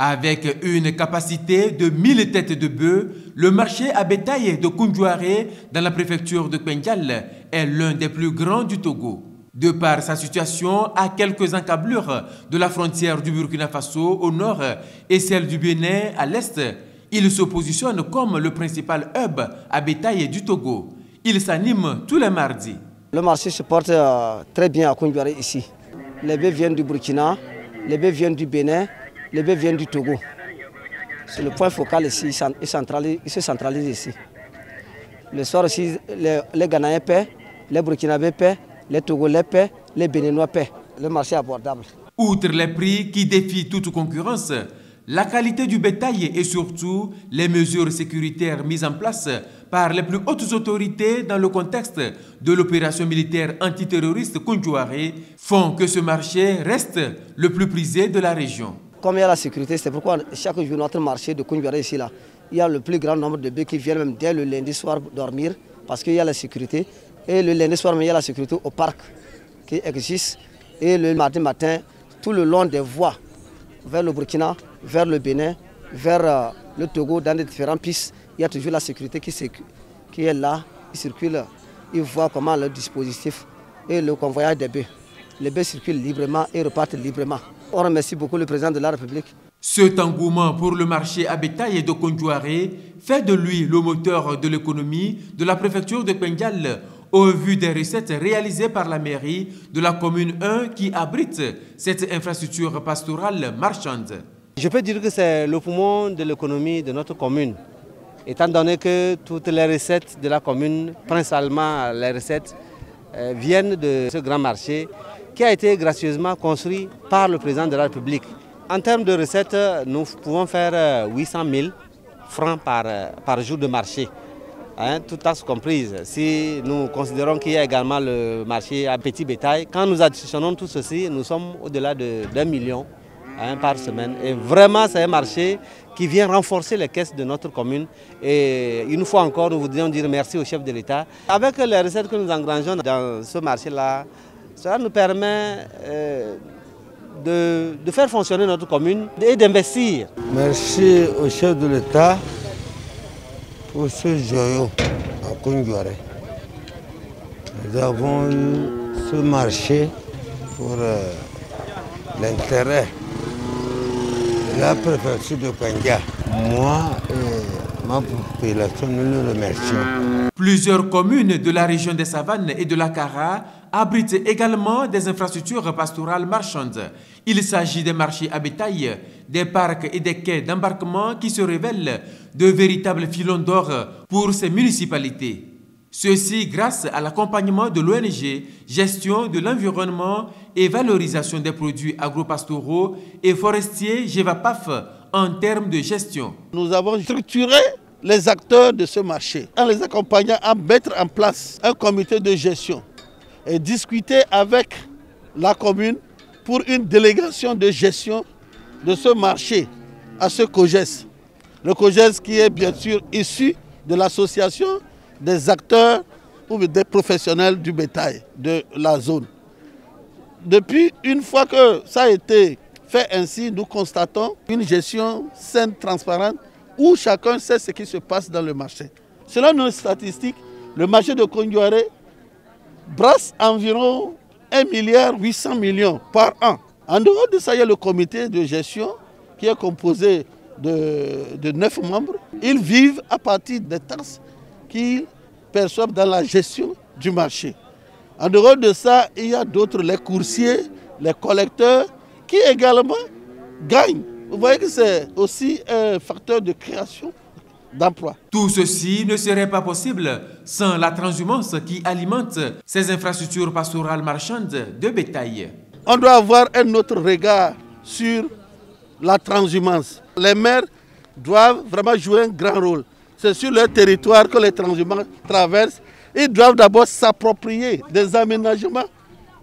Avec une capacité de 1000 têtes de bœufs, le marché à bétail de Koundouaré, dans la préfecture de Pendial, est l'un des plus grands du Togo. De par sa situation à quelques encablures de la frontière du Burkina Faso au nord et celle du Bénin à l'est, il se positionne comme le principal hub à bétail du Togo. Il s'anime tous les mardis. Le marché se porte très bien à Koundouaré ici. Les bœufs viennent du Burkina, les bœufs viennent du Bénin, les bœufs viennent du Togo. C'est le point focal ici, il se centralise ici. Le soir aussi, les Ghanéens paient, les Burkinabés paient, les Togolais paient, les Béninois paient. Le marché est abordable. Outre les prix qui défient toute concurrence, la qualité du bétail et surtout les mesures sécuritaires mises en place par les plus hautes autorités dans le contexte de l'opération militaire antiterroriste Koundouaré font que ce marché reste le plus prisé de la région. Comme il y a la sécurité, c'est pourquoi chaque jour notre marché de Koundouaré ici, là, il y a le plus grand nombre de bœufs qui viennent même dès le lundi soir dormir parce qu'il y a la sécurité. Et le lundi soir, il y a la sécurité au parc qui existe. Et le mardi matin, tout le long des voies vers le Burkina, vers le Bénin, vers le Togo, dans les différentes pistes, il y a toujours la sécurité qui est là, ils circulent, ils voient comment le dispositif et le convoyage des bœufs. Les bœufs circulent librement et repartent librement. On remercie beaucoup le président de la République. Cet engouement pour le marché à bétail de Koundouaré fait de lui le moteur de l'économie de la préfecture de Pendial au vu des recettes réalisées par la mairie de la commune 1 qui abrite cette infrastructure pastorale marchande. Je peux dire que c'est le poumon de l'économie de notre commune, étant donné que toutes les recettes de la commune, principalement les recettes, viennent de ce grand marché qui a été gracieusement construit par le président de la République. En termes de recettes, nous pouvons faire 800 000 francs par jour de marché, hein, toutes taxes comprises. Si nous considérons qu'il y a également le marché à petit bétail, quand nous additionnons tout ceci, nous sommes au-delà d'1 million par semaine. Et vraiment, c'est un marché qui vient renforcer les caisses de notre commune. Et une fois encore, nous voudrions dire merci au chef de l'État. Avec les recettes que nous engrangeons dans ce marché-là, cela nous permet de faire fonctionner notre commune et d'investir. Merci au chef de l'État pour ce joyau à Koundouaré. Nous avons eu ce marché pour l'intérêt de la préfecture de Pendial. Moi et ma population, nous le remercions. Plusieurs communes de la région des Savanes et de la Kara abritent également des infrastructures pastorales marchandes. Il s'agit des marchés à bétail, des parcs et des quais d'embarquement qui se révèlent de véritables filons d'or pour ces municipalités. Ceci grâce à l'accompagnement de l'ONG Gestion de l'environnement et valorisation des produits agropastoraux et forestiers GEVAPAF en termes de gestion. Nous avons structuré les acteurs de ce marché en les accompagnant à mettre en place un comité de gestion et discuter avec la commune pour une délégation de gestion de ce marché à ce COGES. Le COGES qui est bien sûr issu de l'association des acteurs ou des professionnels du bétail de la zone. Depuis, une fois que ça a été fait ainsi, nous constatons une gestion saine, transparente, où chacun sait ce qui se passe dans le marché. Selon nos statistiques, le marché de Koundouaré brasse environ 1,8 milliard par an. En dehors de ça, il y a le comité de gestion qui est composé de 9 membres. Ils vivent à partir des taxes qu'ils perçoivent dans la gestion du marché. En dehors de ça, il y a d'autres, les coursiers, les collecteurs, qui également gagnent. Vous voyez que c'est aussi un facteur de création d'emplois. Tout ceci ne serait pas possible sans la transhumance qui alimente ces infrastructures pastorales marchandes de bétail. On doit avoir un autre regard sur la transhumance. Les maires doivent vraiment jouer un grand rôle. C'est sur leur territoire que les transhumants traversent. Ils doivent d'abord s'approprier des aménagements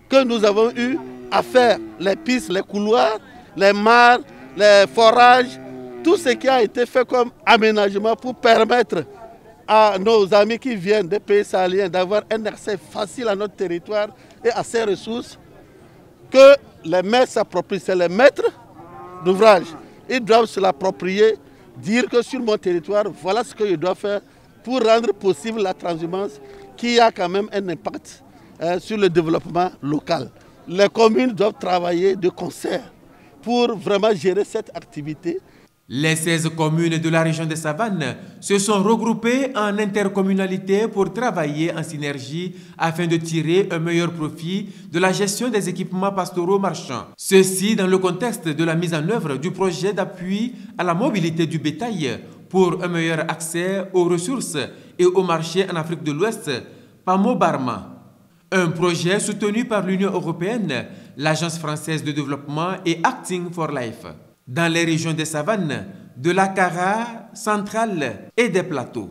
que nous avons eu à faire. Les pistes, les couloirs, les mares, les forages, tout ce qui a été fait comme aménagement pour permettre à nos amis qui viennent des pays sahéliens d'avoir un accès facile à notre territoire et à ses ressources, que les maires s'approprient. C'est les maîtres d'ouvrage. Ils doivent se l'approprier, dire que sur mon territoire, voilà ce que je dois faire pour rendre possible la transhumance qui a quand même un impact sur le développement local. Les communes doivent travailler de concert pour vraiment gérer cette activité. Les 16 communes de la région des Savanes se sont regroupées en intercommunalité pour travailler en synergie afin de tirer un meilleur profit de la gestion des équipements pastoraux marchands. Ceci dans le contexte de la mise en œuvre du projet d'appui à la mobilité du bétail pour un meilleur accès aux ressources et aux marchés en Afrique de l'Ouest, PAMO Barma. Un projet soutenu par l'Union européenne, l'Agence française de développement et Acting for Life, dans les régions des Savanes, de la Kara centrale et des plateaux.